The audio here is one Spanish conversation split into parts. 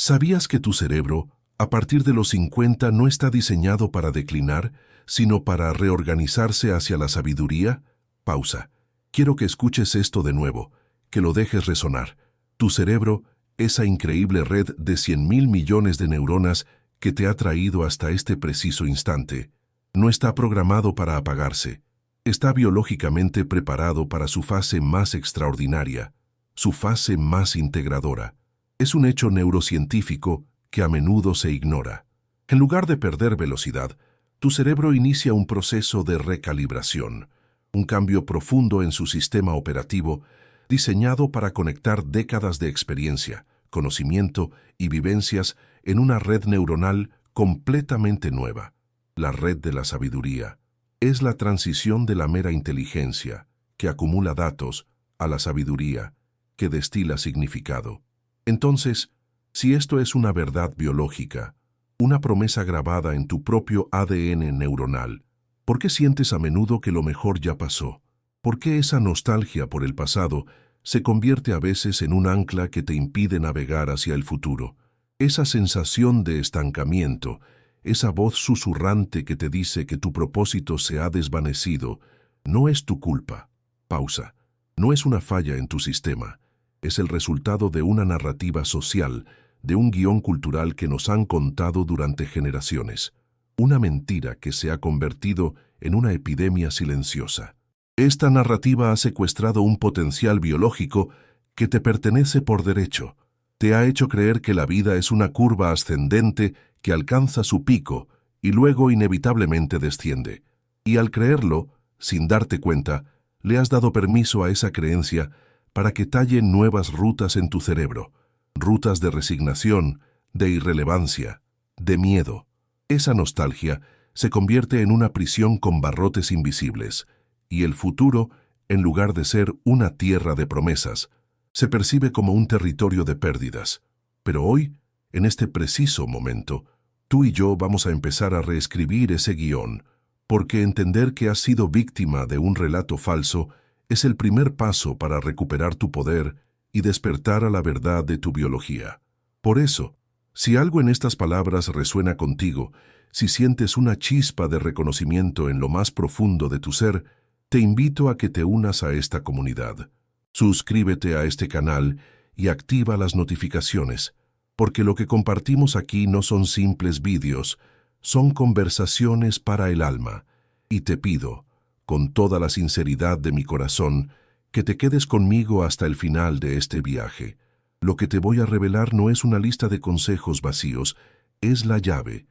¿Sabías que tu cerebro, a partir de los 50, no está diseñado para declinar, sino para reorganizarse hacia la sabiduría? Pausa. Quiero que escuches esto de nuevo, que lo dejes resonar. Tu cerebro, esa increíble red de 100.000 millones de neuronas que te ha traído hasta este preciso instante, no está programado para apagarse. Está biológicamente preparado para su fase más extraordinaria, su fase más integradora. Es un hecho neurocientífico que a menudo se ignora. En lugar de perder velocidad, tu cerebro inicia un proceso de recalibración, un cambio profundo en su sistema operativo diseñado para conectar décadas de experiencia, conocimiento y vivencias en una red neuronal completamente nueva. La red de la sabiduría es la transición de la mera inteligencia, que acumula datos, a la sabiduría, que destila significado. Entonces, si esto es una verdad biológica, una promesa grabada en tu propio ADN neuronal, ¿por qué sientes a menudo que lo mejor ya pasó? ¿Por qué esa nostalgia por el pasado se convierte a veces en un ancla que te impide navegar hacia el futuro? Esa sensación de estancamiento, esa voz susurrante que te dice que tu propósito se ha desvanecido, no es tu culpa. Pausa. No es una falla en tu sistema. Es el resultado de una narrativa social, de un guión cultural que nos han contado durante generaciones. Una mentira que se ha convertido en una epidemia silenciosa. Esta narrativa ha secuestrado un potencial biológico que te pertenece por derecho. Te ha hecho creer que la vida es una curva ascendente que alcanza su pico y luego inevitablemente desciende. Y al creerlo, sin darte cuenta, le has dado permiso a esa creencia para que talle nuevas rutas en tu cerebro, rutas de resignación, de irrelevancia, de miedo. Esa nostalgia se convierte en una prisión con barrotes invisibles, y el futuro, en lugar de ser una tierra de promesas, se percibe como un territorio de pérdidas. Pero hoy, en este preciso momento, tú y yo vamos a empezar a reescribir ese guión, porque entender que has sido víctima de un relato falso es el primer paso para recuperar tu poder y despertar a la verdad de tu biología. Por eso, si algo en estas palabras resuena contigo, si sientes una chispa de reconocimiento en lo más profundo de tu ser, te invito a que te unas a esta comunidad. Suscríbete a este canal y activa las notificaciones, porque lo que compartimos aquí no son simples vídeos, son conversaciones para el alma. Y te pido, con toda la sinceridad de mi corazón, que te quedes conmigo hasta el final de este viaje. Lo que te voy a revelar no es una lista de consejos vacíos, es la llave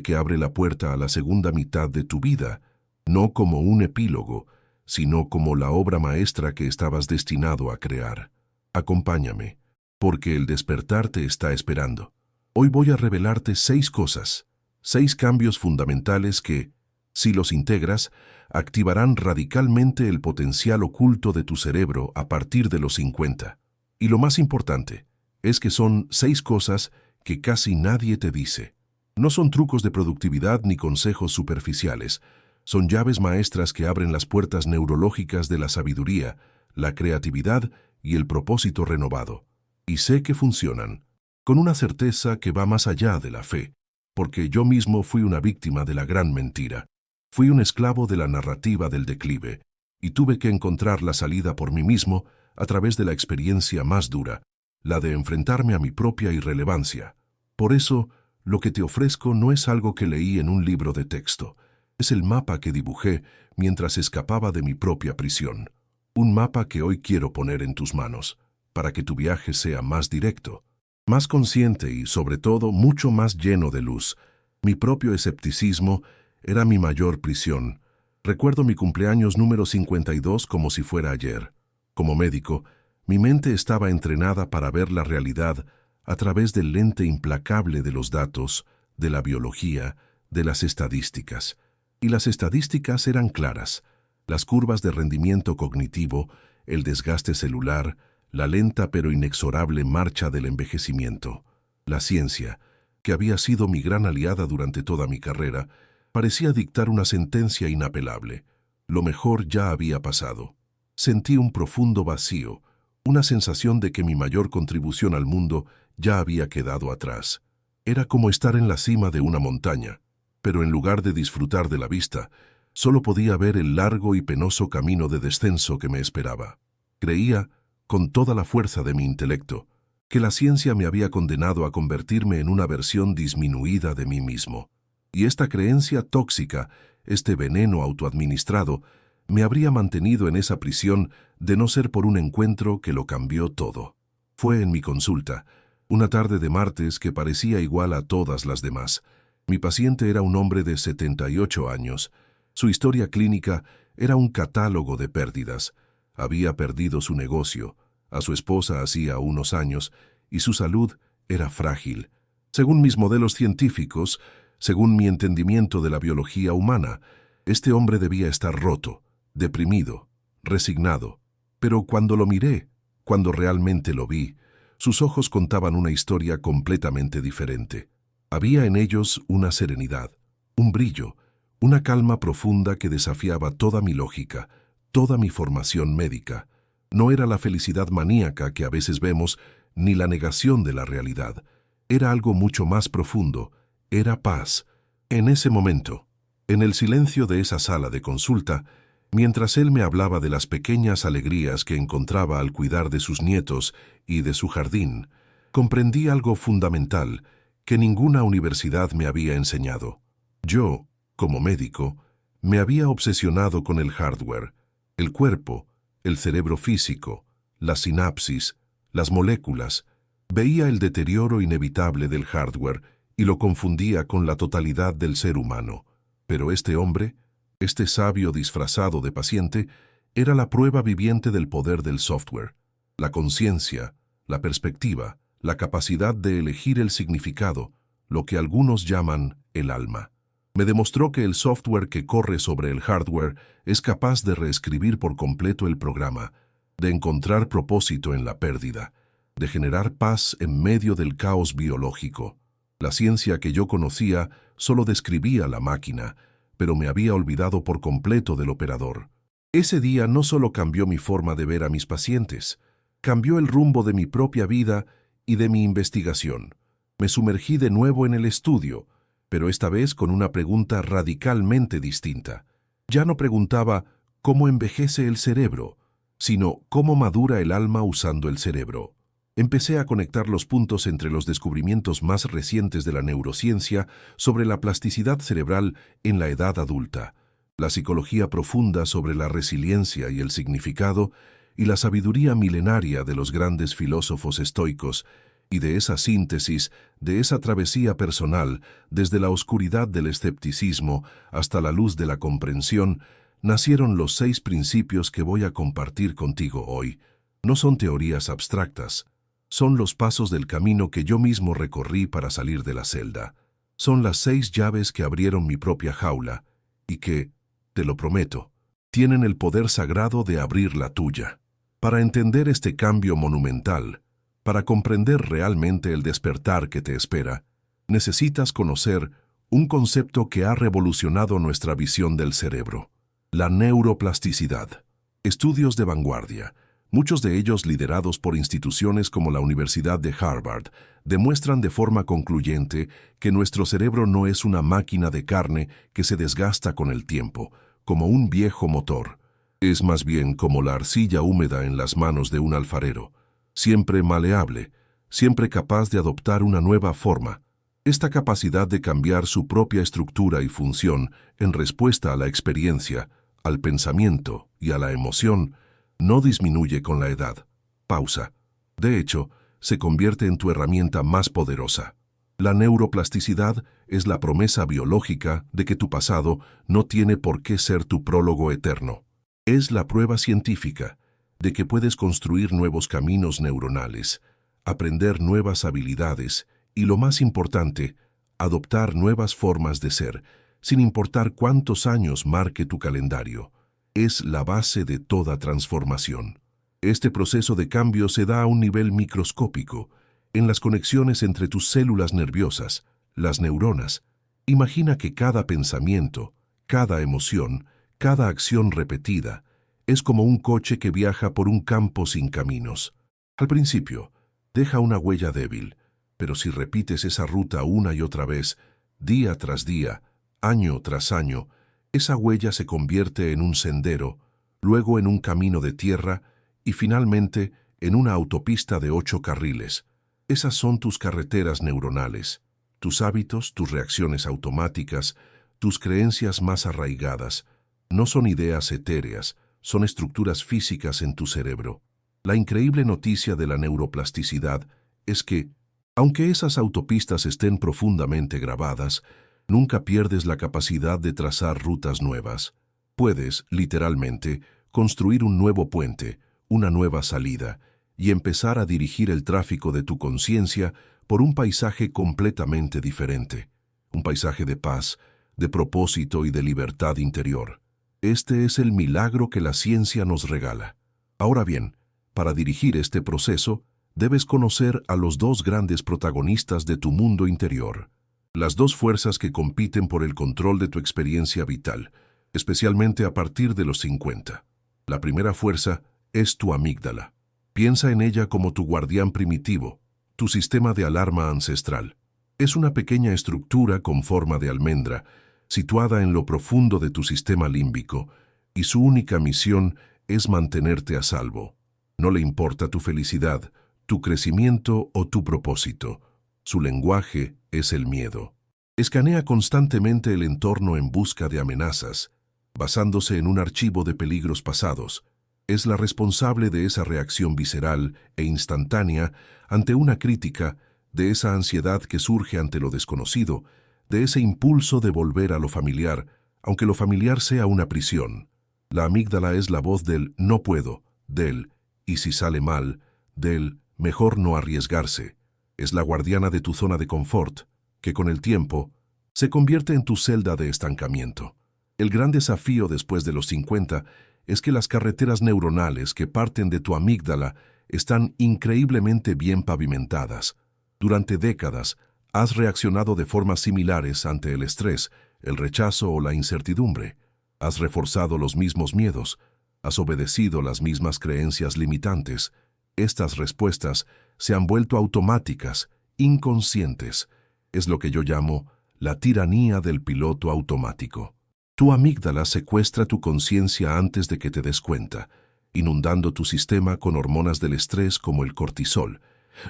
que abre la puerta a la segunda mitad de tu vida, no como un epílogo, sino como la obra maestra que estabas destinado a crear. Acompáñame, porque el despertar te está esperando. Hoy voy a revelarte 6 cosas, 6 cambios fundamentales que, si los integras, activarán radicalmente el potencial oculto de tu cerebro a partir de los 50. Y lo más importante es que son 6 cosas que casi nadie te dice. No son trucos de productividad ni consejos superficiales. Son llaves maestras que abren las puertas neurológicas de la sabiduría, la creatividad y el propósito renovado. Y sé que funcionan, con una certeza que va más allá de la fe, porque yo mismo fui una víctima de la gran mentira. Fui un esclavo de la narrativa del declive, y tuve que encontrar la salida por mí mismo a través de la experiencia más dura, la de enfrentarme a mi propia irrelevancia. Por eso, lo que te ofrezco no es algo que leí en un libro de texto, es el mapa que dibujé mientras escapaba de mi propia prisión. Un mapa que hoy quiero poner en tus manos, para que tu viaje sea más directo, más consciente y, sobre todo, mucho más lleno de luz. Mi propio escepticismo era mi mayor prisión. Recuerdo mi cumpleaños número 52 como si fuera ayer. Como médico, mi mente estaba entrenada para ver la realidad a través del lente implacable de los datos, de la biología, de las estadísticas. Y las estadísticas eran claras. Las curvas de rendimiento cognitivo, el desgaste celular, la lenta pero inexorable marcha del envejecimiento. La ciencia, que había sido mi gran aliada durante toda mi carrera, parecía dictar una sentencia inapelable. Lo mejor ya había pasado. Sentí un profundo vacío, una sensación de que mi mayor contribución al mundo ya había quedado atrás. Era como estar en la cima de una montaña, pero en lugar de disfrutar de la vista, solo podía ver el largo y penoso camino de descenso que me esperaba. Creía, con toda la fuerza de mi intelecto, que la ciencia me había condenado a convertirme en una versión disminuida de mí mismo. Y esta creencia tóxica, este veneno autoadministrado, me habría mantenido en esa prisión de no ser por un encuentro que lo cambió todo. Fue en mi consulta, una tarde de martes que parecía igual a todas las demás. Mi paciente era un hombre de 78 años. Su historia clínica era un catálogo de pérdidas. Había perdido su negocio, a su esposa hacía unos años, y su salud era frágil. Según mis modelos científicos, según mi entendimiento de la biología humana, este hombre debía estar roto, deprimido, resignado. Pero cuando lo miré, cuando realmente lo vi, sus ojos contaban una historia completamente diferente. Había en ellos una serenidad, un brillo, una calma profunda que desafiaba toda mi lógica, toda mi formación médica. No era la felicidad maníaca que a veces vemos, ni la negación de la realidad. Era algo mucho más profundo, era paz. En ese momento, en el silencio de esa sala de consulta, mientras él me hablaba de las pequeñas alegrías que encontraba al cuidar de sus nietos y de su jardín, comprendí algo fundamental que ninguna universidad me había enseñado. Yo, como médico, me había obsesionado con el hardware, el cuerpo, el cerebro físico, la sinapsis, las moléculas. Veía el deterioro inevitable del hardware y lo confundía con la totalidad del ser humano. Pero este hombre, este sabio disfrazado de paciente, era la prueba viviente del poder del software, la conciencia, la perspectiva, la capacidad de elegir el significado, lo que algunos llaman el alma. Me demostró que el software que corre sobre el hardware es capaz de reescribir por completo el programa, de encontrar propósito en la pérdida, de generar paz en medio del caos biológico. La ciencia que yo conocía solo describía la máquina, pero me había olvidado por completo del operador. Ese día no solo cambió mi forma de ver a mis pacientes, cambió el rumbo de mi propia vida y de mi investigación. Me sumergí de nuevo en el estudio, pero esta vez con una pregunta radicalmente distinta. Ya no preguntaba cómo envejece el cerebro, sino cómo madura el alma usando el cerebro. Empecé a conectar los puntos entre los descubrimientos más recientes de la neurociencia sobre la plasticidad cerebral en la edad adulta, la psicología profunda sobre la resiliencia y el significado, y la sabiduría milenaria de los grandes filósofos estoicos, y de esa síntesis, de esa travesía personal, desde la oscuridad del escepticismo hasta la luz de la comprensión, nacieron los 6 principios que voy a compartir contigo hoy. No son teorías abstractas. Son los pasos del camino que yo mismo recorrí para salir de la celda. Son las 6 llaves que abrieron mi propia jaula y que, te lo prometo, tienen el poder sagrado de abrir la tuya. Para entender este cambio monumental, para comprender realmente el despertar que te espera, necesitas conocer un concepto que ha revolucionado nuestra visión del cerebro: la neuroplasticidad. Estudios de vanguardia, muchos de ellos liderados por instituciones como la Universidad de Harvard, demuestran de forma concluyente que nuestro cerebro no es una máquina de carne que se desgasta con el tiempo, como un viejo motor. Es más bien como la arcilla húmeda en las manos de un alfarero, siempre maleable, siempre capaz de adoptar una nueva forma. Esta capacidad de cambiar su propia estructura y función en respuesta a la experiencia, al pensamiento y a la emoción, no disminuye con la edad. Pausa. De hecho, se convierte en tu herramienta más poderosa. La neuroplasticidad es la promesa biológica de que tu pasado no tiene por qué ser tu prólogo eterno. Es la prueba científica de que puedes construir nuevos caminos neuronales, aprender nuevas habilidades y, lo más importante, adoptar nuevas formas de ser, sin importar cuántos años marque tu calendario. Es la base de toda transformación. Este proceso de cambio se da a un nivel microscópico, en las conexiones entre tus células nerviosas, las neuronas. Imagina que cada pensamiento, cada emoción, cada acción repetida, es como un coche que viaja por un campo sin caminos. Al principio, deja una huella débil, Pero si repites esa ruta una y otra vez, día tras día, año tras año, esa huella se convierte en un sendero, luego en un camino de tierra y finalmente en una autopista de 8 carriles. Esas son tus carreteras neuronales, tus hábitos, tus reacciones automáticas, tus creencias más arraigadas. No son ideas etéreas, son estructuras físicas en tu cerebro. La increíble noticia de la neuroplasticidad es que, aunque esas autopistas estén profundamente grabadas, nunca pierdes la capacidad de trazar rutas nuevas. Puedes, literalmente, construir un nuevo puente, una nueva salida, y empezar a dirigir el tráfico de tu conciencia por un paisaje completamente diferente. Un paisaje de paz, de propósito y de libertad interior. Este es el milagro que la ciencia nos regala. Ahora bien, para dirigir este proceso, debes conocer a los dos grandes protagonistas de tu mundo interior. Las dos fuerzas que compiten por el control de tu experiencia vital, especialmente a partir de los 50. La primera fuerza es tu amígdala. Piensa en ella como tu guardián primitivo, tu sistema de alarma ancestral. Es una pequeña estructura con forma de almendra, situada en lo profundo de tu sistema límbico, y su única misión es mantenerte a salvo. No le importa tu felicidad, tu crecimiento o tu propósito. Su lenguaje es el miedo. Escanea constantemente el entorno en busca de amenazas, basándose en un archivo de peligros pasados. Es la responsable de esa reacción visceral e instantánea ante una crítica, de esa ansiedad que surge ante lo desconocido, de ese impulso de volver a lo familiar, aunque lo familiar sea una prisión. La amígdala es la voz del no puedo, del y si sale mal, del mejor no arriesgarse. Es la guardiana de tu zona de confort, que con el tiempo se convierte en tu celda de estancamiento. El gran desafío después de los 50 es que las carreteras neuronales que parten de tu amígdala están increíblemente bien pavimentadas. Durante décadas, has reaccionado de formas similares ante el estrés, el rechazo o la incertidumbre. Has reforzado los mismos miedos, has obedecido las mismas creencias limitantes. Estas respuestas se han vuelto automáticas, inconscientes. Es lo que yo llamo la tiranía del piloto automático. Tu amígdala secuestra tu conciencia antes de que te des cuenta, inundando tu sistema con hormonas del estrés como el cortisol,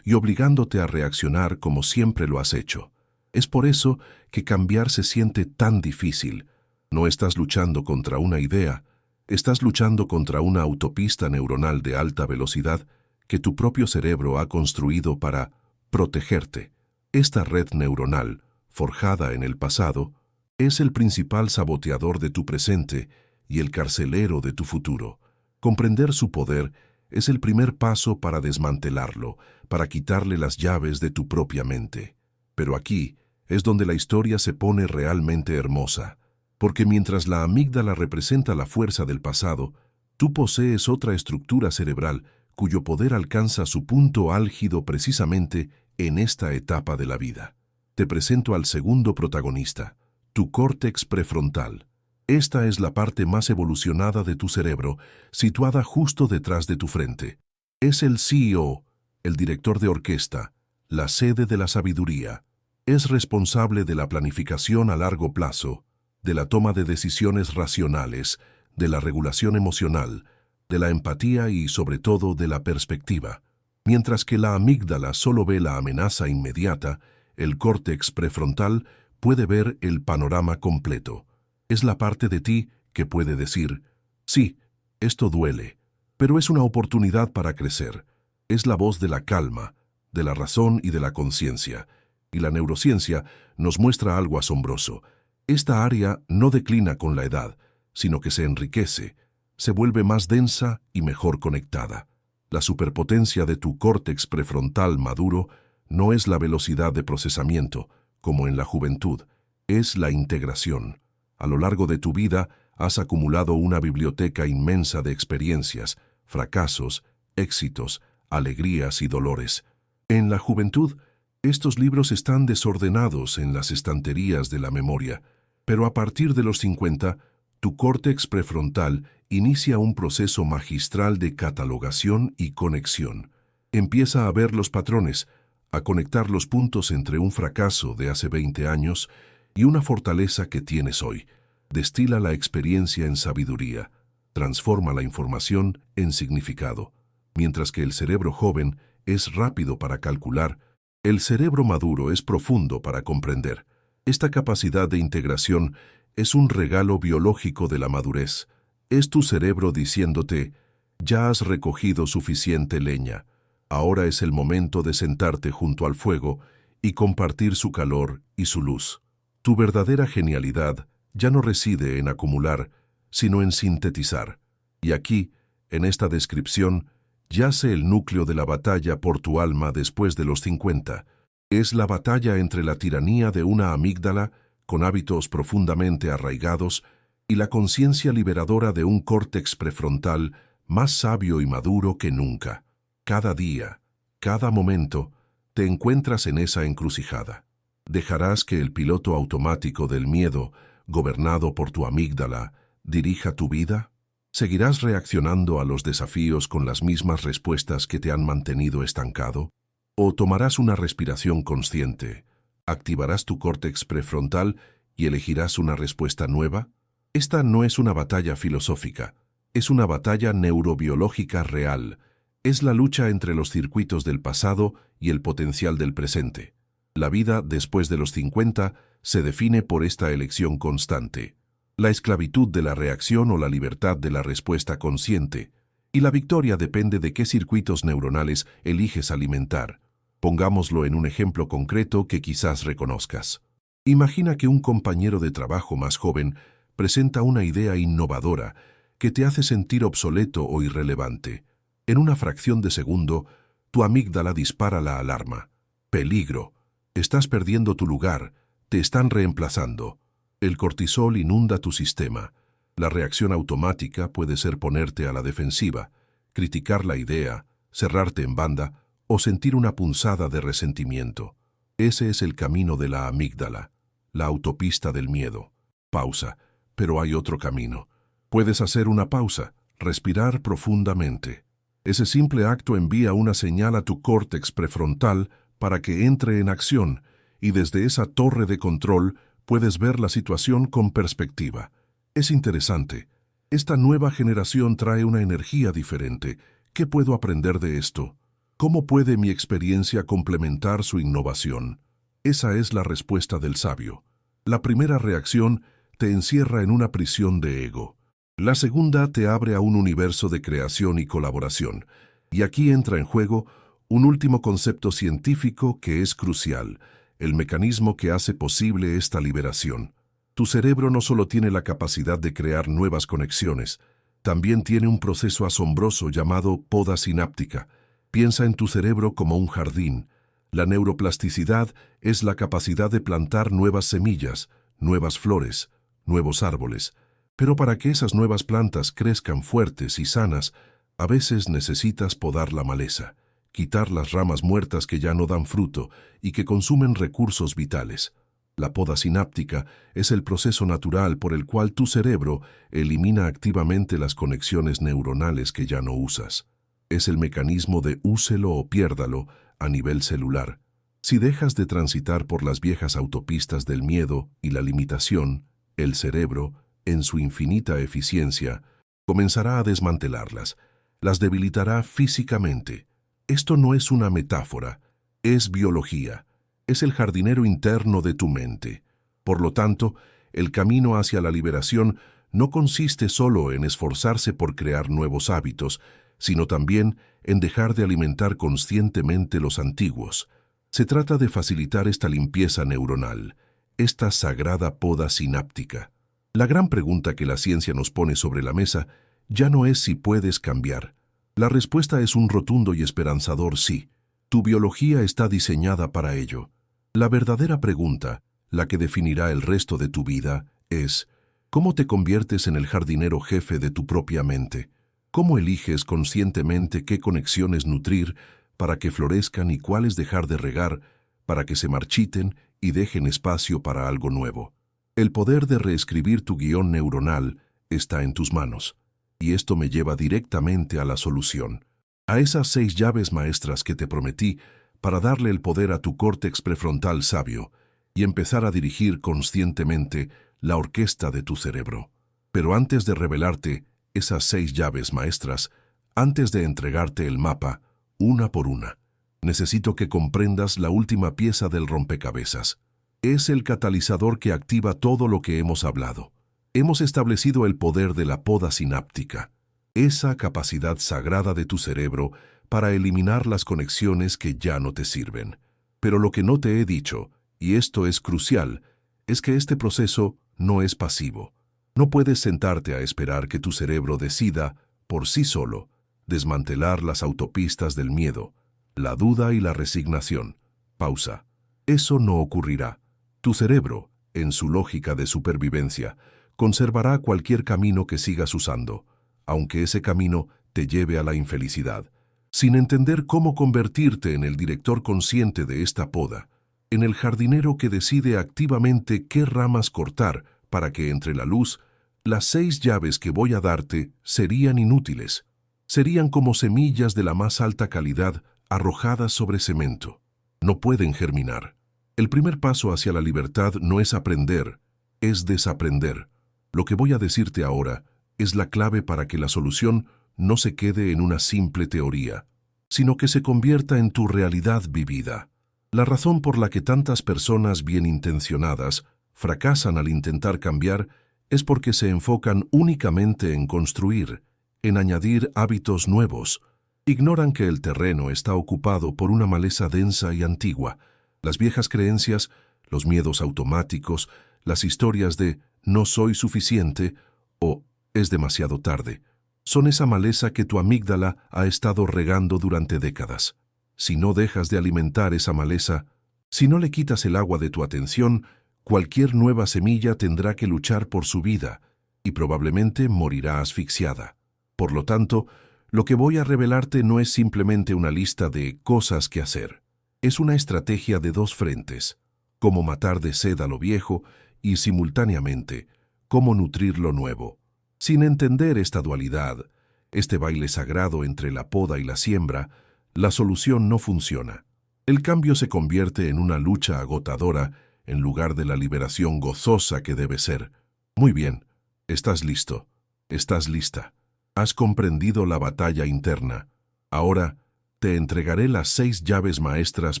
y obligándote a reaccionar como siempre lo has hecho. Es por eso que cambiar se siente tan difícil. No estás luchando contra una idea, estás luchando contra una autopista neuronal de alta velocidad que tu propio cerebro ha construido para protegerte. Esta red neuronal, forjada en el pasado, es el principal saboteador de tu presente y el carcelero de tu futuro. Comprender su poder es el primer paso para desmantelarlo, para quitarle las llaves de tu propia mente. Pero aquí es donde la historia se pone realmente hermosa, porque mientras la amígdala representa la fuerza del pasado, tú posees otra estructura cerebral cuyo poder alcanza su punto álgido precisamente en esta etapa de la vida. Te presento al segundo protagonista, tu córtex prefrontal. Esta es la parte más evolucionada de tu cerebro, situada justo detrás de tu frente. Es el CEO, el director de orquesta, la sede de la sabiduría. Es responsable de la planificación a largo plazo, de la toma de decisiones racionales, de la regulación emocional, de la empatía y, sobre todo, de la perspectiva. Mientras que la amígdala solo ve la amenaza inmediata, el córtex prefrontal puede ver el panorama completo. Es la parte de ti que puede decir, sí, esto duele, pero es una oportunidad para crecer. Es la voz de la calma, de la razón y de la conciencia. Y la neurociencia nos muestra algo asombroso. Esta área no declina con la edad, sino que se enriquece, se vuelve más densa y mejor conectada. La superpotencia de tu córtex prefrontal maduro no es la velocidad de procesamiento, como en la juventud, es la integración. A lo largo de tu vida has acumulado una biblioteca inmensa de experiencias, fracasos, éxitos, alegrías y dolores. En la juventud, estos libros están desordenados en las estanterías de la memoria, pero a partir de los 50, tu córtex prefrontal inicia un proceso magistral de catalogación y conexión. Empieza a ver los patrones, a conectar los puntos entre un fracaso de hace 20 años y una fortaleza que tienes hoy. Destila la experiencia en sabiduría, transforma la información en significado. Mientras que el cerebro joven es rápido para calcular, el cerebro maduro es profundo para comprender. Esta capacidad de integración es un regalo biológico de la madurez. Es tu cerebro diciéndote: ya has recogido suficiente leña, ahora es el momento de sentarte junto al fuego y compartir su calor y su luz. Tu verdadera genialidad ya no reside en acumular, sino en sintetizar. Y aquí, en esta descripción, yace el núcleo de la batalla por tu alma después de los 50. Es la batalla entre la tiranía de una amígdala con hábitos profundamente arraigados y la conciencia liberadora de un córtex prefrontal más sabio y maduro que nunca. Cada día, cada momento, te encuentras en esa encrucijada. ¿Dejarás que el piloto automático del miedo, gobernado por tu amígdala, dirija tu vida? ¿Seguirás reaccionando a los desafíos con las mismas respuestas que te han mantenido estancado? ¿O tomarás una respiración consciente, activarás tu córtex prefrontal y elegirás una respuesta nueva? Esta no es una batalla filosófica, es una batalla neurobiológica real. Es la lucha entre los circuitos del pasado y el potencial del presente. La vida después de los 50 se define por esta elección constante: la esclavitud de la reacción o la libertad de la respuesta consciente, y la victoria depende de qué circuitos neuronales eliges alimentar. Pongámoslo en un ejemplo concreto que quizás reconozcas. Imagina que un compañero de trabajo más joven presenta una idea innovadora que te hace sentir obsoleto o irrelevante. En una fracción de segundo, tu amígdala dispara la alarma. Peligro. Estás perdiendo tu lugar. Te están reemplazando. El cortisol inunda tu sistema. La reacción automática puede ser ponerte a la defensiva, criticar la idea, cerrarte en banda o sentir una punzada de resentimiento. Ese es el camino de la amígdala, la autopista del miedo. Pausa, pero hay otro camino. Puedes hacer una pausa, respirar profundamente. Ese simple acto envía una señal a tu córtex prefrontal para que entre en acción, y desde esa torre de control puedes ver la situación con perspectiva. Es interesante. Esta nueva generación trae una energía diferente. ¿Qué puedo aprender de esto? ¿Cómo puede mi experiencia complementar su innovación? Esa es la respuesta del sabio. La primera reacción te encierra en una prisión de ego. La segunda te abre a un universo de creación y colaboración. Y aquí entra en juego un último concepto científico que es crucial: el mecanismo que hace posible esta liberación. Tu cerebro no solo tiene la capacidad de crear nuevas conexiones, también tiene un proceso asombroso llamado poda sináptica. Piensa en tu cerebro como un jardín. La neuroplasticidad es la capacidad de plantar nuevas semillas, nuevas flores, nuevos árboles. Pero para que esas nuevas plantas crezcan fuertes y sanas, a veces necesitas podar la maleza, quitar las ramas muertas que ya no dan fruto y que consumen recursos vitales. La poda sináptica es el proceso natural por el cual tu cerebro elimina activamente las conexiones neuronales que ya no usas. Es el mecanismo de úselo o piérdalo a nivel celular. Si dejas de transitar por las viejas autopistas del miedo y la limitación, el cerebro, en su infinita eficiencia, comenzará a desmantelarlas, las debilitará físicamente. Esto no es una metáfora, es biología, es el jardinero interno de tu mente. Por lo tanto, el camino hacia la liberación no consiste solo en esforzarse por crear nuevos hábitos, sino también en dejar de alimentar conscientemente los antiguos. Se trata de facilitar esta limpieza neuronal, esta sagrada poda sináptica. La gran pregunta que la ciencia nos pone sobre la mesa ya no es si puedes cambiar. La respuesta es un rotundo y esperanzador sí. Tu biología está diseñada para ello. La verdadera pregunta, la que definirá el resto de tu vida, es: ¿cómo te conviertes en el jardinero jefe de tu propia mente? ¿Cómo eliges conscientemente qué conexiones nutrir para que florezcan y cuáles dejar de regar para que se marchiten y dejen espacio para algo nuevo? El poder de reescribir tu guión neuronal está en tus manos. Y esto me lleva directamente a la solución, a esas 6 llaves maestras que te prometí para darle el poder a tu córtex prefrontal sabio y empezar a dirigir conscientemente la orquesta de tu cerebro. Pero antes de revelarte esas 6 llaves maestras, antes de entregarte el mapa, una por una, necesito que comprendas la última pieza del rompecabezas. Es el catalizador que activa todo lo que hemos hablado. Hemos establecido el poder de la poda sináptica, esa capacidad sagrada de tu cerebro para eliminar las conexiones que ya no te sirven. Pero lo que no te he dicho, y esto es crucial, es que este proceso no es pasivo. No puedes sentarte a esperar que tu cerebro decida, por sí solo, desmantelar las autopistas del miedo, la duda y la resignación. Pausa. Eso no ocurrirá. Tu cerebro, en su lógica de supervivencia, conservará cualquier camino que sigas usando, aunque ese camino te lleve a la infelicidad. Sin entender cómo convertirte en el director consciente de esta poda, en el jardinero que decide activamente qué ramas cortar para que entre la luz, las 6 llaves que voy a darte serían inútiles. Serían como semillas de la más alta calidad arrojadas sobre cemento. No pueden germinar. El primer paso hacia la libertad no es aprender, es desaprender. Lo que voy a decirte ahora es la clave para que la solución no se quede en una simple teoría, sino que se convierta en tu realidad vivida. La razón por la que tantas personas bien intencionadas fracasan al intentar cambiar es porque se enfocan únicamente en construir, en añadir hábitos nuevos. Ignoran que el terreno está ocupado por una maleza densa y antigua. Las viejas creencias, los miedos automáticos, las historias de «no soy suficiente» o «es demasiado tarde», son esa maleza que tu amígdala ha estado regando durante décadas. Si no dejas de alimentar esa maleza, si no le quitas el agua de tu atención, cualquier nueva semilla tendrá que luchar por su vida y probablemente morirá asfixiada. Por lo tanto, lo que voy a revelarte no es simplemente una lista de cosas que hacer. Es una estrategia de 2 frentes: cómo matar de sed a lo viejo y, simultáneamente, cómo nutrir lo nuevo. Sin entender esta dualidad, este baile sagrado entre la poda y la siembra, la solución no funciona. El cambio se convierte en una lucha agotadora en lugar de la liberación gozosa que debe ser. Muy bien, estás listo, estás lista. Has comprendido la batalla interna. Ahora te entregaré las 6 llaves maestras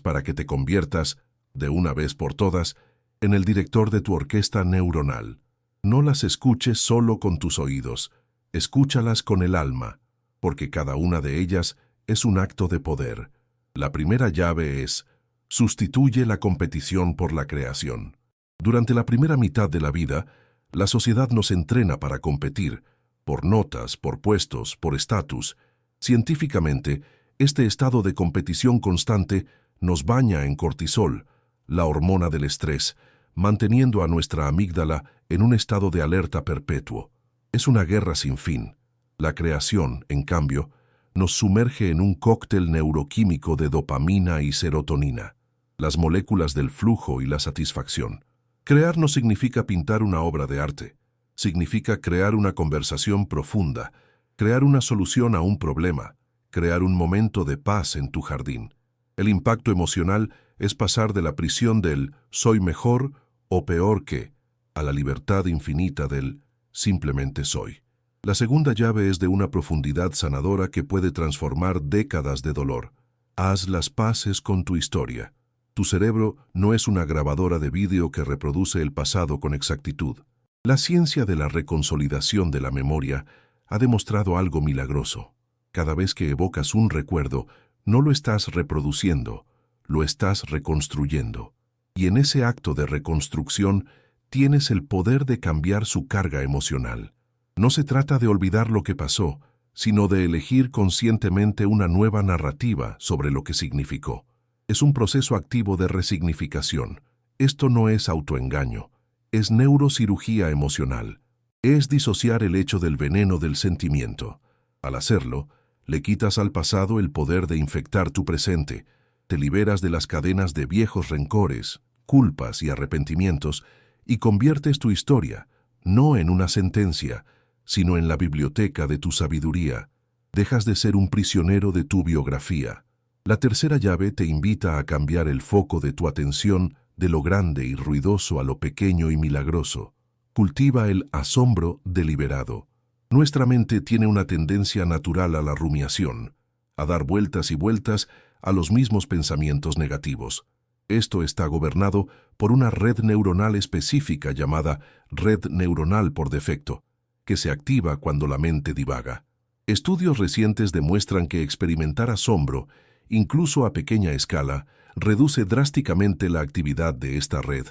para que te conviertas, de una vez por todas, en el director de tu orquesta neuronal. No las escuches solo con tus oídos, escúchalas con el alma, porque cada una de ellas es un acto de poder. La primera llave es: sustituye la competición por la creación. Durante la primera mitad de la vida, la sociedad nos entrena para competir, por notas, por puestos, por estatus. Científicamente, este estado de competición constante nos baña en cortisol, la hormona del estrés, manteniendo a nuestra amígdala en un estado de alerta perpetuo. Es una guerra sin fin. La creación, en cambio, nos sumerge en un cóctel neuroquímico de dopamina y serotonina, las moléculas del flujo y la satisfacción. Crear no significa pintar una obra de arte. Significa crear una conversación profunda, crear una solución a un problema, crear un momento de paz en tu jardín. El impacto emocional es pasar de la prisión del «soy mejor» o peor que, a la libertad infinita del «simplemente soy». La segunda llave es de una profundidad sanadora que puede transformar décadas de dolor. Haz las paces con tu historia. Tu cerebro no es una grabadora de vídeo que reproduce el pasado con exactitud. La ciencia de la reconsolidación de la memoria ha demostrado algo milagroso. Cada vez que evocas un recuerdo, no lo estás reproduciendo, lo estás reconstruyendo. Y en ese acto de reconstrucción tienes el poder de cambiar su carga emocional. No se trata de olvidar lo que pasó, sino de elegir conscientemente una nueva narrativa sobre lo que significó. Es un proceso activo de resignificación. Esto no es autoengaño, es neurocirugía emocional. Es disociar el hecho del veneno del sentimiento. Al hacerlo, le quitas al pasado el poder de infectar tu presente, te liberas de las cadenas de viejos rencores, culpas y arrepentimientos y conviertes tu historia, no en una sentencia, sino en la biblioteca de tu sabiduría. Dejas de ser un prisionero de tu biografía. La tercera llave te invita a cambiar el foco de tu atención de lo grande y ruidoso a lo pequeño y milagroso. Cultiva el asombro deliberado. Nuestra mente tiene una tendencia natural a la rumiación, a dar vueltas y vueltas a los mismos pensamientos negativos. Esto está gobernado por una red neuronal específica llamada red neuronal por defecto, que se activa cuando la mente divaga. Estudios recientes demuestran que experimentar asombro, incluso a pequeña escala, reduce drásticamente la actividad de esta red.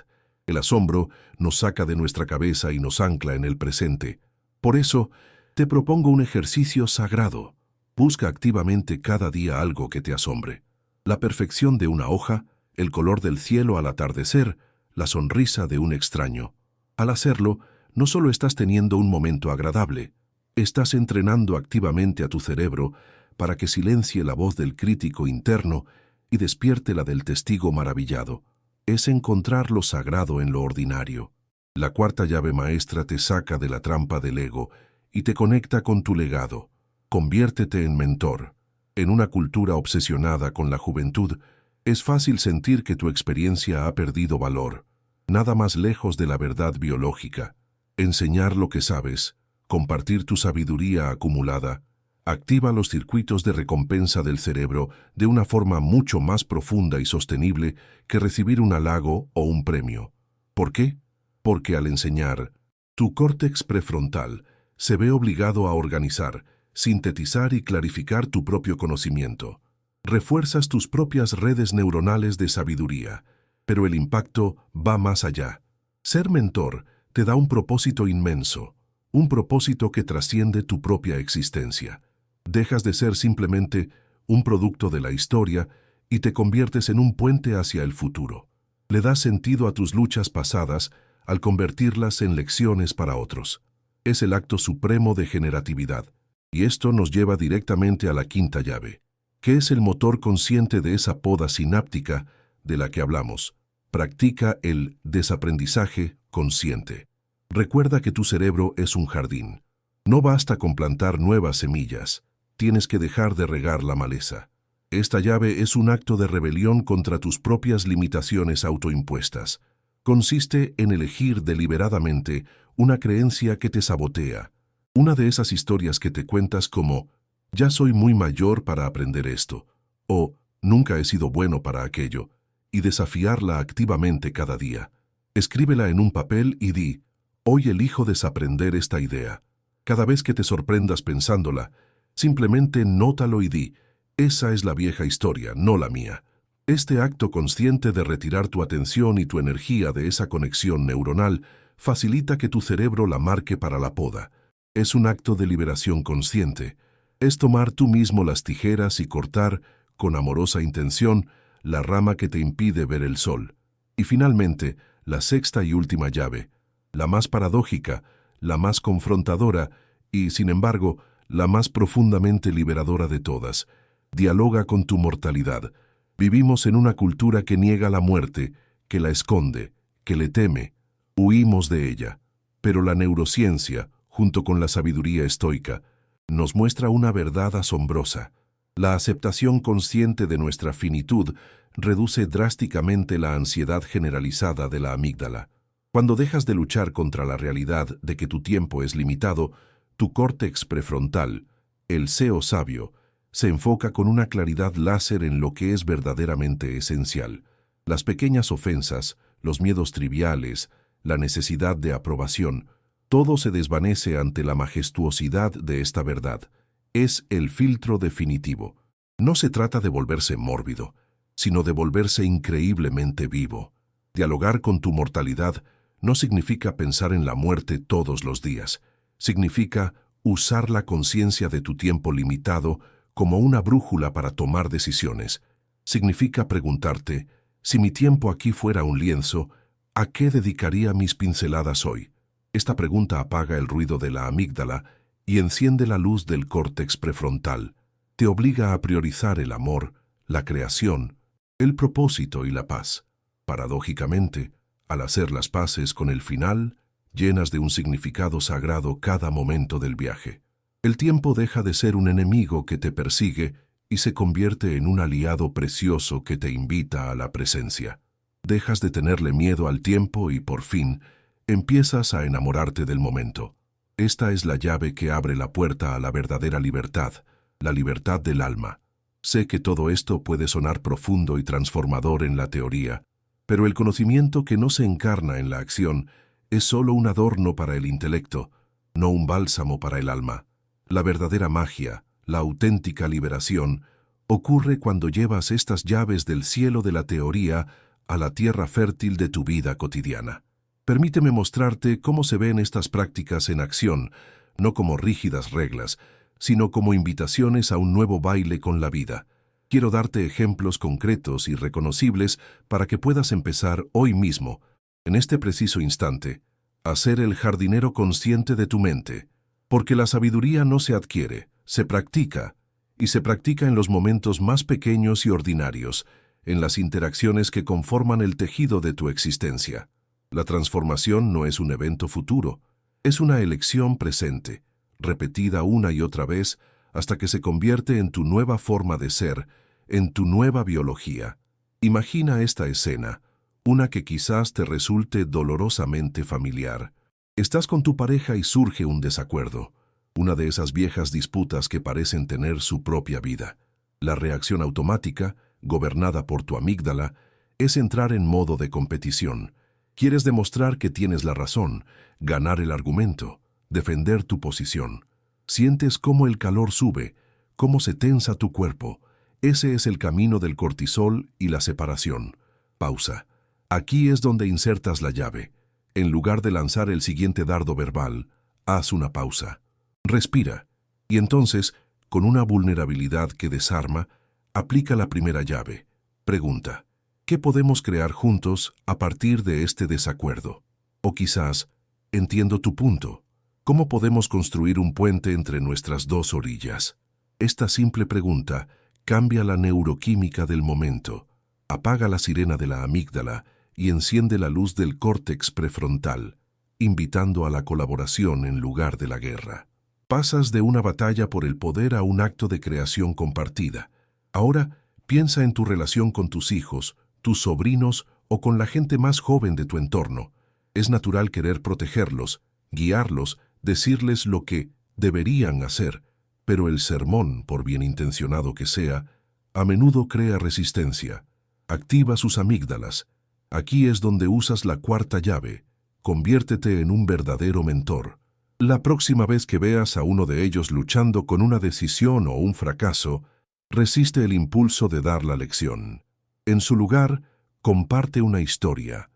El asombro nos saca de nuestra cabeza y nos ancla en el presente. Por eso, te propongo un ejercicio sagrado. Busca activamente cada día algo que te asombre. La perfección de una hoja, el color del cielo al atardecer, la sonrisa de un extraño. Al hacerlo, no solo estás teniendo un momento agradable, estás entrenando activamente a tu cerebro para que silencie la voz del crítico interno y despierte la del testigo maravillado. Es encontrar lo sagrado en lo ordinario. La cuarta llave maestra te saca de la trampa del ego y te conecta con tu legado. Conviértete en mentor. En una cultura obsesionada con la juventud, es fácil sentir que tu experiencia ha perdido valor. Nada más lejos de la verdad biológica. Enseñar lo que sabes, compartir tu sabiduría acumulada, activa los circuitos de recompensa del cerebro de una forma mucho más profunda y sostenible que recibir un halago o un premio. ¿Por qué? Porque al enseñar, tu córtex prefrontal se ve obligado a organizar, sintetizar y clarificar tu propio conocimiento. Refuerzas tus propias redes neuronales de sabiduría, pero el impacto va más allá. Ser mentor te da un propósito inmenso, un propósito que trasciende tu propia existencia. Dejas de ser simplemente un producto de la historia y te conviertes en un puente hacia el futuro. Le das sentido a tus luchas pasadas al convertirlas en lecciones para otros. Es el acto supremo de generatividad. Y esto nos lleva directamente a la quinta llave, que es el motor consciente de esa poda sináptica de la que hablamos. Practica el desaprendizaje consciente. Recuerda que tu cerebro es un jardín. No basta con plantar nuevas semillas. Tienes que dejar de regar la maleza. Esta llave es un acto de rebelión contra tus propias limitaciones autoimpuestas. Consiste en elegir deliberadamente una creencia que te sabotea. Una de esas historias que te cuentas como, ya soy muy mayor para aprender esto, o nunca he sido bueno para aquello, y desafiarla activamente cada día. Escríbela en un papel y di, hoy elijo desaprender esta idea. Cada vez que te sorprendas pensándola, simplemente nótalo y di, esa es la vieja historia, no la mía. Este acto consciente de retirar tu atención y tu energía de esa conexión neuronal facilita que tu cerebro la marque para la poda. Es un acto de liberación consciente. Es tomar tú mismo las tijeras y cortar, con amorosa intención, la rama que te impide ver el sol. Y finalmente, la sexta y última llave, la más paradójica, la más confrontadora y, sin embargo, la más profundamente liberadora de todas. Dialoga con tu mortalidad. Vivimos en una cultura que niega la muerte, que la esconde, que le teme. Huimos de ella. Pero la neurociencia, junto con la sabiduría estoica, nos muestra una verdad asombrosa. La aceptación consciente de nuestra finitud reduce drásticamente la ansiedad generalizada de la amígdala. Cuando dejas de luchar contra la realidad de que tu tiempo es limitado, tu córtex prefrontal, el SEO sabio, se enfoca con una claridad láser en lo que es verdaderamente esencial. Las pequeñas ofensas, los miedos triviales, la necesidad de aprobación, todo se desvanece ante la majestuosidad de esta verdad. Es el filtro definitivo. No se trata de volverse mórbido, sino de volverse increíblemente vivo. Dialogar con tu mortalidad no significa pensar en la muerte todos los días. Significa usar la conciencia de tu tiempo limitado como una brújula para tomar decisiones. Significa preguntarte, si mi tiempo aquí fuera un lienzo, ¿a qué dedicaría mis pinceladas hoy? Esta pregunta apaga el ruido de la amígdala y enciende la luz del córtex prefrontal. Te obliga a priorizar el amor, la creación, el propósito y la paz. Paradójicamente, al hacer las paces con el final, llenas de un significado sagrado cada momento del viaje. El tiempo deja de ser un enemigo que te persigue y se convierte en un aliado precioso que te invita a la presencia. Dejas de tenerle miedo al tiempo y, por fin, empiezas a enamorarte del momento. Esta es la llave que abre la puerta a la verdadera libertad, la libertad del alma. Sé que todo esto puede sonar profundo y transformador en la teoría, pero el conocimiento que no se encarna en la acción es solo un adorno para el intelecto, no un bálsamo para el alma. La verdadera magia, la auténtica liberación, ocurre cuando llevas estas llaves del cielo de la teoría a la tierra fértil de tu vida cotidiana. Permíteme mostrarte cómo se ven estas prácticas en acción, no como rígidas reglas, sino como invitaciones a un nuevo baile con la vida. Quiero darte ejemplos concretos y reconocibles para que puedas empezar hoy mismo, en este preciso instante, a ser el jardinero consciente de tu mente. Porque la sabiduría no se adquiere, se practica, y se practica en los momentos más pequeños y ordinarios, en las interacciones que conforman el tejido de tu existencia. La transformación no es un evento futuro, es una elección presente, repetida una y otra vez hasta que se convierte en tu nueva forma de ser, en tu nueva biología. Imagina esta escena, una que quizás te resulte dolorosamente familiar. Estás con tu pareja y surge un desacuerdo, una de esas viejas disputas que parecen tener su propia vida. La reacción automática, gobernada por tu amígdala, es entrar en modo de competición. Quieres demostrar que tienes la razón, ganar el argumento, defender tu posición. Sientes cómo el calor sube, cómo se tensa tu cuerpo. Ese es el camino del cortisol y la separación. Pausa. Aquí es donde insertas la llave. En lugar de lanzar el siguiente dardo verbal, haz una pausa. Respira. Y entonces, con una vulnerabilidad que desarma, aplica la primera llave. Pregunta: ¿qué podemos crear juntos a partir de este desacuerdo? O quizás, entiendo tu punto. ¿Cómo podemos construir un puente entre nuestras dos orillas? Esta simple pregunta cambia la neuroquímica del momento, apaga la sirena de la amígdala y enciende la luz del córtex prefrontal, invitando a la colaboración en lugar de la guerra. Pasas de una batalla por el poder a un acto de creación compartida. Ahora, piensa en tu relación con tus hijos, tus sobrinos o con la gente más joven de tu entorno. Es natural querer protegerlos, guiarlos, decirles lo que deberían hacer, pero el sermón, por bien intencionado que sea, a menudo crea resistencia. Activa sus amígdalas. Aquí es donde usas la cuarta llave. Conviértete en un verdadero mentor. La próxima vez que veas a uno de ellos luchando con una decisión o un fracaso, resiste el impulso de dar la lección. En su lugar, comparte una historia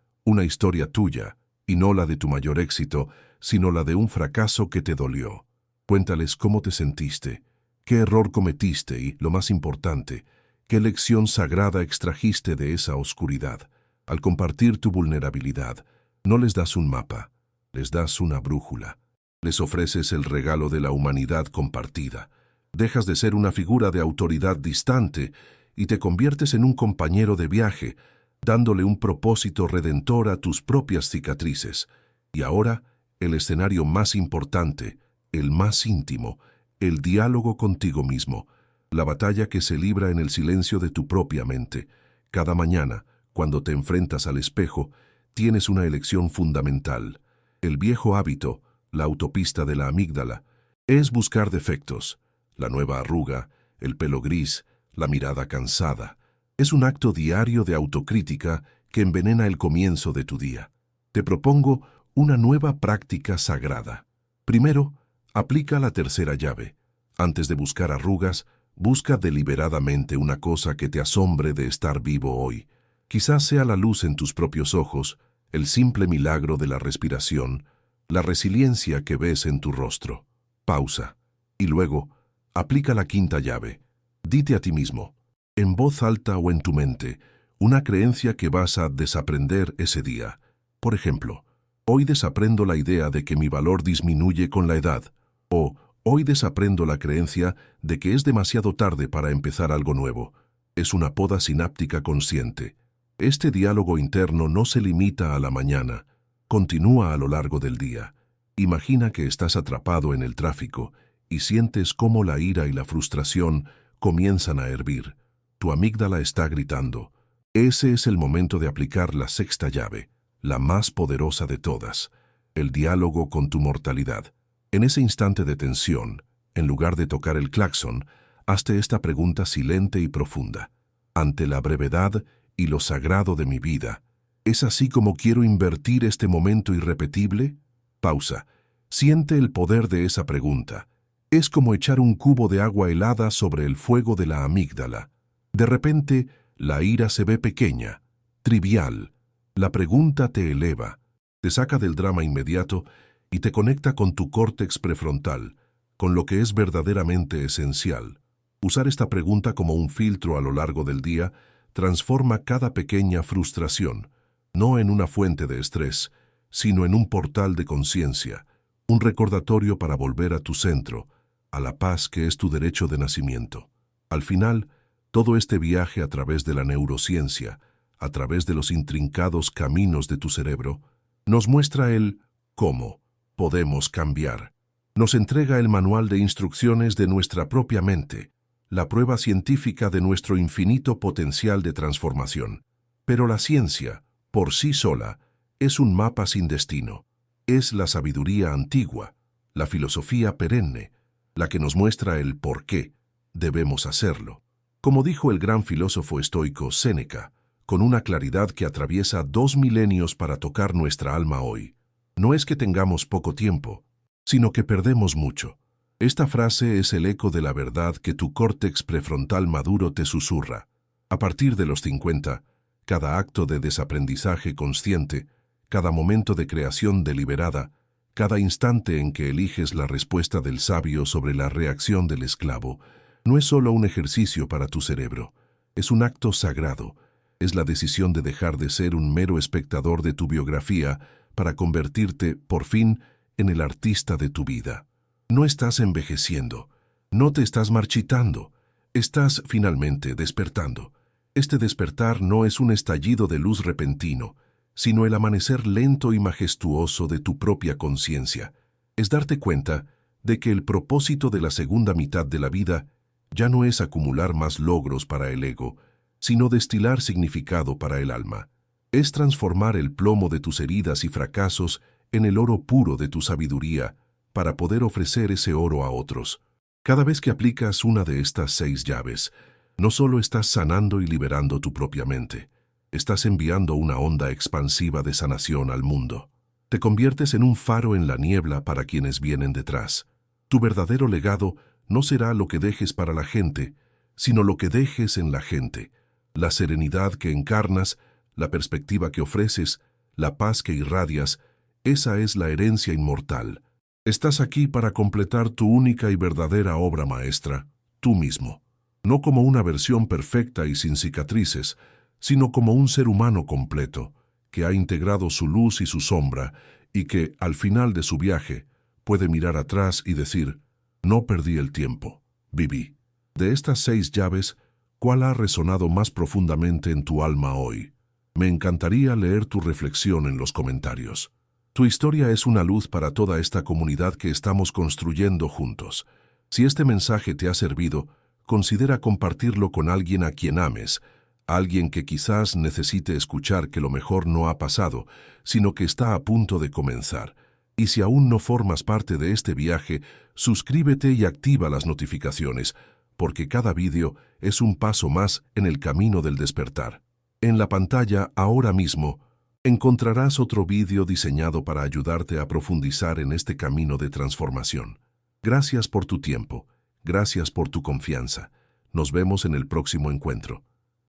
tuya, y no la de tu mayor éxito, sino la de un fracaso que te dolió. Cuéntales cómo te sentiste, qué error cometiste y, lo más importante, qué lección sagrada extrajiste de esa oscuridad. Al compartir tu vulnerabilidad, no les das un mapa, les das una brújula. Les ofreces el regalo de la humanidad compartida. Dejas de ser una figura de autoridad distante y te conviertes en un compañero de viaje, dándole un propósito redentor a tus propias cicatrices. Y ahora, el escenario más importante, el más íntimo, el diálogo contigo mismo, la batalla que se libra en el silencio de tu propia mente. Cada mañana, cuando te enfrentas al espejo, tienes una elección fundamental. El viejo hábito, la autopista de la amígdala, es buscar defectos, la nueva arruga, el pelo gris, la mirada cansada. Es un acto diario de autocrítica que envenena el comienzo de tu día. Te propongo una nueva práctica sagrada. Primero, aplica la tercera llave. Antes de buscar arrugas, busca deliberadamente una cosa que te asombre de estar vivo hoy. Quizás sea la luz en tus propios ojos, el simple milagro de la respiración, la resiliencia que ves en tu rostro. Pausa. Y luego, aplica la quinta llave. Dite a ti mismo, en voz alta o en tu mente, una creencia que vas a desaprender ese día. Por ejemplo, hoy desaprendo la idea de que mi valor disminuye con la edad. O, hoy desaprendo la creencia de que es demasiado tarde para empezar algo nuevo. Es una poda sináptica consciente. Este diálogo interno no se limita a la mañana. Continúa a lo largo del día. Imagina que estás atrapado en el tráfico y sientes cómo la ira y la frustración comienzan a hervir. Tu amígdala está gritando. Ese es el momento de aplicar la sexta llave, la más poderosa de todas, el diálogo con tu mortalidad. En ese instante de tensión, en lugar de tocar el claxon, hazte esta pregunta silente y profunda. Ante la brevedad y lo sagrado de mi vida, ¿es así como quiero invertir este momento irrepetible? Pausa. Siente el poder de esa pregunta. Es como echar un cubo de agua helada sobre el fuego de la amígdala. De repente, la ira se ve pequeña, trivial. La pregunta te eleva, te saca del drama inmediato y te conecta con tu córtex prefrontal, con lo que es verdaderamente esencial. Usar esta pregunta como un filtro a lo largo del día transforma cada pequeña frustración, no en una fuente de estrés, sino en un portal de conciencia, un recordatorio para volver a tu centro, a la paz que es tu derecho de nacimiento. Al final, todo este viaje a través de la neurociencia, a través de los intrincados caminos de tu cerebro, nos muestra el cómo podemos cambiar. Nos entrega el manual de instrucciones de nuestra propia mente, la prueba científica de nuestro infinito potencial de transformación. Pero la ciencia, por sí sola, es un mapa sin destino. Es la sabiduría antigua, la filosofía perenne, la que nos muestra el por qué debemos hacerlo. Como dijo el gran filósofo estoico Séneca, con una claridad que atraviesa 2 milenios para tocar nuestra alma hoy, no es que tengamos poco tiempo, sino que perdemos mucho. Esta frase es el eco de la verdad que tu córtex prefrontal maduro te susurra. A partir de los 50, cada acto de desaprendizaje consciente, cada momento de creación deliberada, cada instante en que eliges la respuesta del sabio sobre la reacción del esclavo, no es solo un ejercicio para tu cerebro, es un acto sagrado, es la decisión de dejar de ser un mero espectador de tu biografía para convertirte, por fin, en el artista de tu vida. No estás envejeciendo, no te estás marchitando, estás finalmente despertando. Este despertar no es un estallido de luz repentino, sino el amanecer lento y majestuoso de tu propia conciencia. Es darte cuenta de que el propósito de la segunda mitad de la vida ya no es acumular más logros para el ego, sino destilar significado para el alma. Es transformar el plomo de tus heridas y fracasos en el oro puro de tu sabiduría para poder ofrecer ese oro a otros. Cada vez que aplicas una de estas 6 llaves, no solo estás sanando y liberando tu propia mente, estás enviando una onda expansiva de sanación al mundo. Te conviertes en un faro en la niebla para quienes vienen detrás. Tu verdadero legado no será lo que dejes para la gente, sino lo que dejes en la gente. La serenidad que encarnas, la perspectiva que ofreces, la paz que irradias, esa es la herencia inmortal. Estás aquí para completar tu única y verdadera obra maestra, tú mismo. No como una versión perfecta y sin cicatrices, sino como un ser humano completo, que ha integrado su luz y su sombra, y que, al final de su viaje, puede mirar atrás y decir, no perdí el tiempo, viví. De estas 6 llaves, ¿cuál ha resonado más profundamente en tu alma hoy? Me encantaría leer tu reflexión en los comentarios. Tu historia es una luz para toda esta comunidad que estamos construyendo juntos. Si este mensaje te ha servido, considera compartirlo con alguien a quien ames, alguien que quizás necesite escuchar que lo mejor no ha pasado, sino que está a punto de comenzar. Y si aún no formas parte de este viaje, suscríbete y activa las notificaciones, porque cada vídeo es un paso más en el camino del despertar. En la pantalla, ahora mismo, encontrarás otro vídeo diseñado para ayudarte a profundizar en este camino de transformación. Gracias por tu tiempo, gracias por tu confianza. Nos vemos en el próximo encuentro.